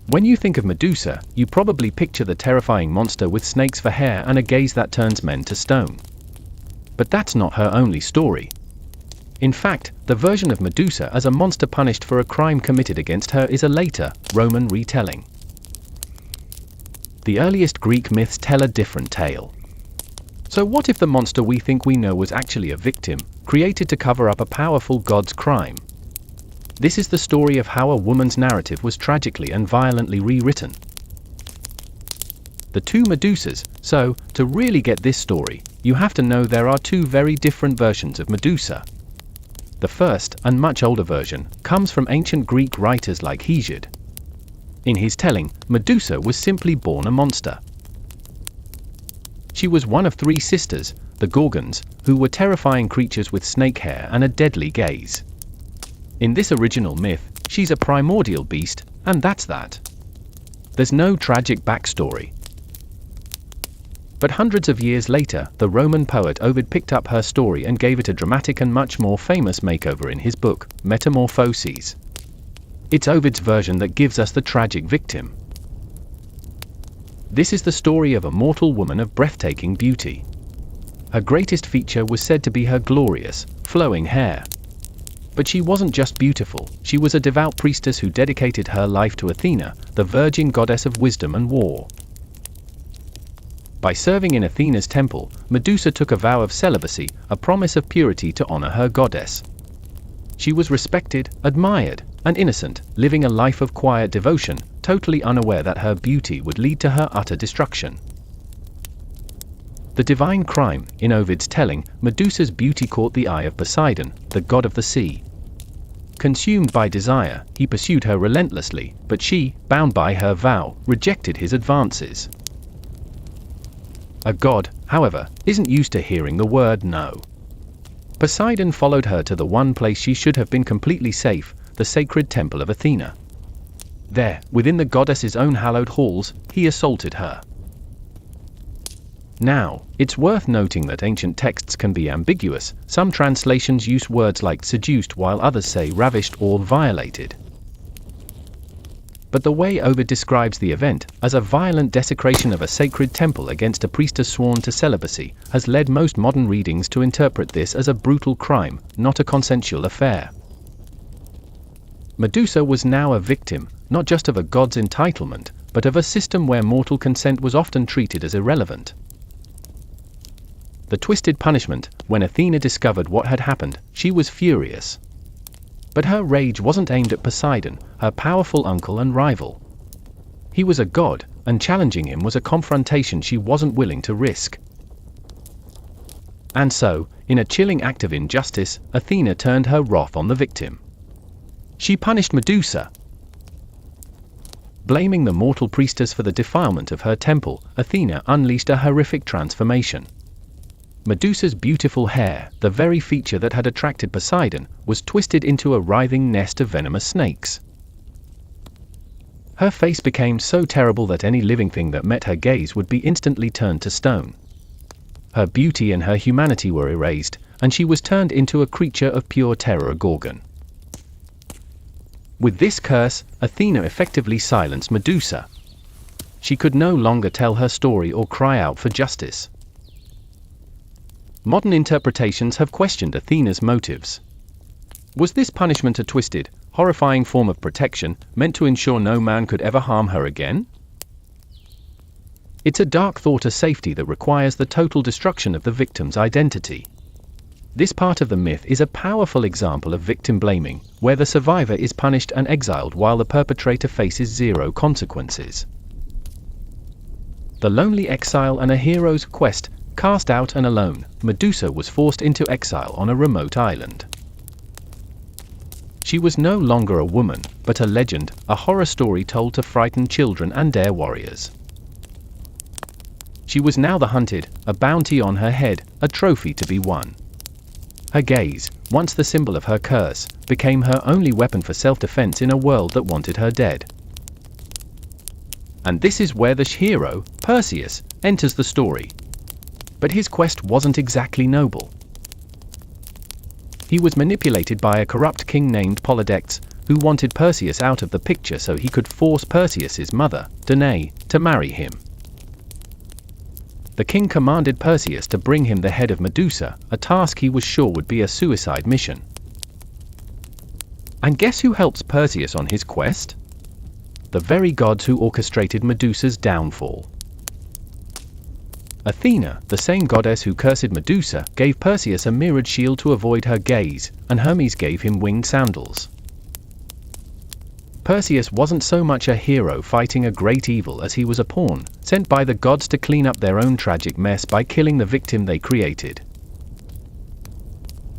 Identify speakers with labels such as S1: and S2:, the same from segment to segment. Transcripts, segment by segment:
S1: When you think of Medusa, you probably picture the terrifying monster with snakes for hair and a gaze that turns men to stone. But that's not her only story. In fact, the version of Medusa as a monster punished for a crime committed against her is a later, Roman retelling. The earliest Greek myths tell a different tale. So what if the monster we think we know was actually a victim, created to cover up a powerful god's crime? This is the story of how a woman's narrative was tragically and violently rewritten. The two Medusas. So, to really get this story, you have to know there are two very different versions of Medusa. The first, and much older version, comes from ancient Greek writers like Hesiod. In his telling, Medusa was simply born a monster. She was one of three sisters, the Gorgons, who were terrifying creatures with snake hair and a deadly gaze. In this original myth, she's a primordial beast, and that's that. There's no tragic backstory. But hundreds of years later, the Roman poet Ovid picked up her story and gave it a dramatic and much more famous makeover in his book, Metamorphoses. It's Ovid's version that gives us the tragic victim. This is the story of a mortal woman of breathtaking beauty. Her greatest feature was said to be her glorious, flowing hair. But she wasn't just beautiful, she was a devout priestess who dedicated her life to Athena, the virgin goddess of wisdom and war. By serving in Athena's temple, Medusa took a vow of celibacy, a promise of purity to honor her goddess. She was respected, admired, and innocent, living a life of quiet devotion, totally unaware that her beauty would lead to her utter destruction. The divine crime, in Ovid's telling, Medusa's beauty caught the eye of Poseidon, the god of the sea. Consumed by desire, he pursued her relentlessly, but she, bound by her vow, rejected his advances. A god, however, isn't used to hearing the word no. Poseidon followed her to the one place she should have been completely safe, the sacred temple of Athena. There, within the goddess's own hallowed halls, he assaulted her. Now, it's worth noting that ancient texts can be ambiguous. Some translations use words like seduced while others say ravished or violated. But the way Ovid describes the event, as a violent desecration of a sacred temple against a priestess sworn to celibacy, has led most modern readings to interpret this as a brutal crime, not a consensual affair. Medusa was now a victim, not just of a god's entitlement, but of a system where mortal consent was often treated as irrelevant. The twisted punishment, when Athena discovered what had happened, she was furious. But her rage wasn't aimed at Poseidon, her powerful uncle and rival. He was a god, and challenging him was a confrontation she wasn't willing to risk. And so, in a chilling act of injustice, Athena turned her wrath on the victim. She punished Medusa. Blaming the mortal priestess for the defilement of her temple, Athena unleashed a horrific transformation. Medusa's beautiful hair, the very feature that had attracted Poseidon, was twisted into a writhing nest of venomous snakes. Her face became so terrible that any living thing that met her gaze would be instantly turned to stone. Her beauty and her humanity were erased, and she was turned into a creature of pure terror, a Gorgon. With this curse, Athena effectively silenced Medusa. She could no longer tell her story or cry out for justice. Modern interpretations have questioned Athena's motives. Was this punishment a twisted, horrifying form of protection, meant to ensure no man could ever harm her again? It's a dark thought, a safety that requires the total destruction of the victim's identity. This part of the myth is a powerful example of victim blaming, where the survivor is punished and exiled while the perpetrator faces zero consequences. The lonely exile and a hero's quest. Cast out and alone, Medusa was forced into exile on a remote island. She was no longer a woman, but a legend, a horror story told to frighten children and dare warriors. She was now the hunted, a bounty on her head, a trophy to be won. Her gaze, once the symbol of her curse, became her only weapon for self-defense in a world that wanted her dead. And this is where the hero, Perseus, enters the story. But his quest wasn't exactly noble. He was manipulated by a corrupt king named Polydectes, who wanted Perseus out of the picture so he could force Perseus's mother, Danae, to marry him. The king commanded Perseus to bring him the head of Medusa, a task he was sure would be a suicide mission. And guess who helps Perseus on his quest? The very gods who orchestrated Medusa's downfall. Athena, the same goddess who cursed Medusa, gave Perseus a mirrored shield to avoid her gaze, and Hermes gave him winged sandals. Perseus wasn't so much a hero fighting a great evil as he was a pawn, sent by the gods to clean up their own tragic mess by killing the victim they created.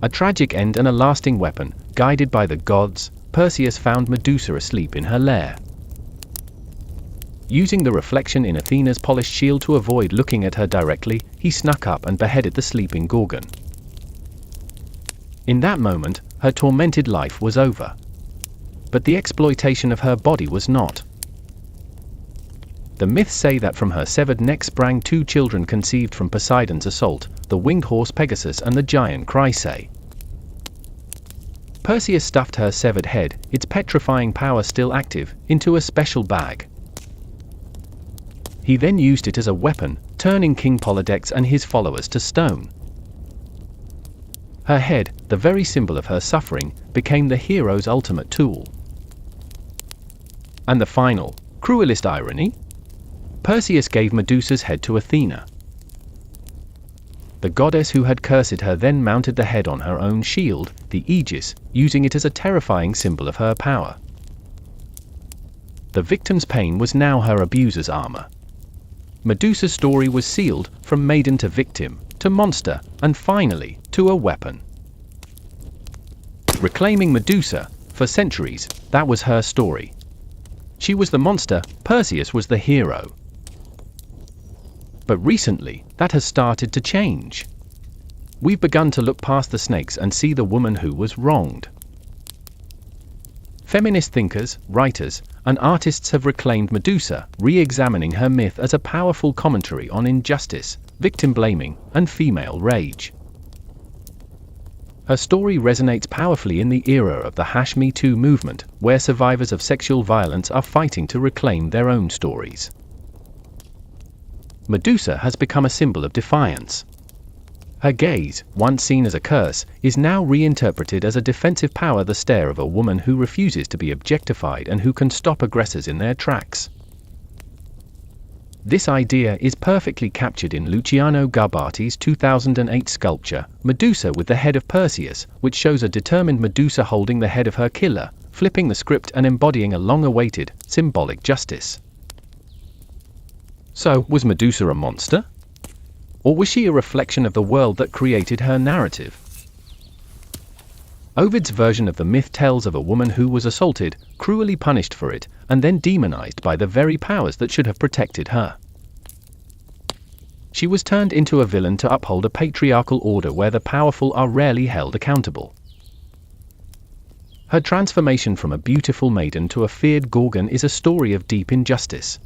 S1: A tragic end and a lasting weapon, guided by the gods, Perseus found Medusa asleep in her lair. Using the reflection in Athena's polished shield to avoid looking at her directly, he snuck up and beheaded the sleeping Gorgon. In that moment, her tormented life was over. But the exploitation of her body was not. The myths say that from her severed neck sprang two children conceived from Poseidon's assault, the winged horse Pegasus and the giant Chryse. Perseus stuffed her severed head, its petrifying power still active, into a special bag. He then used it as a weapon, turning King Polydectes and his followers to stone. Her head, the very symbol of her suffering, became the hero's ultimate tool. And the final, cruelest irony? Perseus gave Medusa's head to Athena. The goddess who had cursed her then mounted the head on her own shield, the Aegis, using it as a terrifying symbol of her power. The victim's pain was now her abuser's armor. Medusa's story was sealed, from maiden to victim, to monster, and finally, to a weapon. Reclaiming Medusa, for centuries, that was her story. She was the monster, Perseus was the hero. But recently, that has started to change. We've begun to look past the snakes and see the woman who was wronged. Feminist thinkers, writers, and artists have reclaimed Medusa, re-examining her myth as a powerful commentary on injustice, victim blaming, and female rage. Her story resonates powerfully in the era of the #Me Too movement, where survivors of sexual violence are fighting to reclaim their own stories. Medusa has become a symbol of defiance. Her gaze, once seen as a curse, is now reinterpreted as a defensive power, the stare of a woman who refuses to be objectified and who can stop aggressors in their tracks. This idea is perfectly captured in Luciano Gabbatti's 2008 sculpture, Medusa with the Head of Perseus, which shows a determined Medusa holding the head of her killer, flipping the script and embodying a long-awaited, symbolic justice. So, was Medusa a monster? Or was she a reflection of the world that created her narrative? Ovid's version of the myth tells of a woman who was assaulted, cruelly punished for it, and then demonized by the very powers that should have protected her. She was turned into a villain to uphold a patriarchal order where the powerful are rarely held accountable. Her transformation from a beautiful maiden to a feared Gorgon is a story of deep injustice.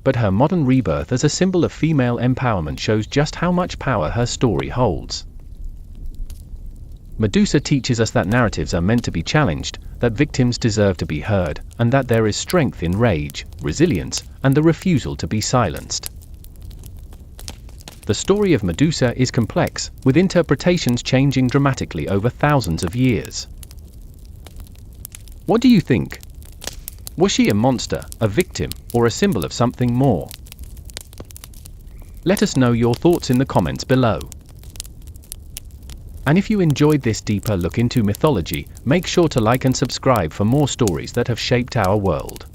S1: But her modern rebirth as a symbol of female empowerment shows just how much power her story holds. Medusa teaches us that narratives are meant to be challenged, that victims deserve to be heard, and that there is strength in rage, resilience, and the refusal to be silenced. The story of Medusa is complex, with interpretations changing dramatically over thousands of years. What do you think? Was she a monster, a victim, or a symbol of something more? Let us know your thoughts in the comments below. And if you enjoyed this deeper look into mythology, make sure to like and subscribe for more stories that have shaped our world.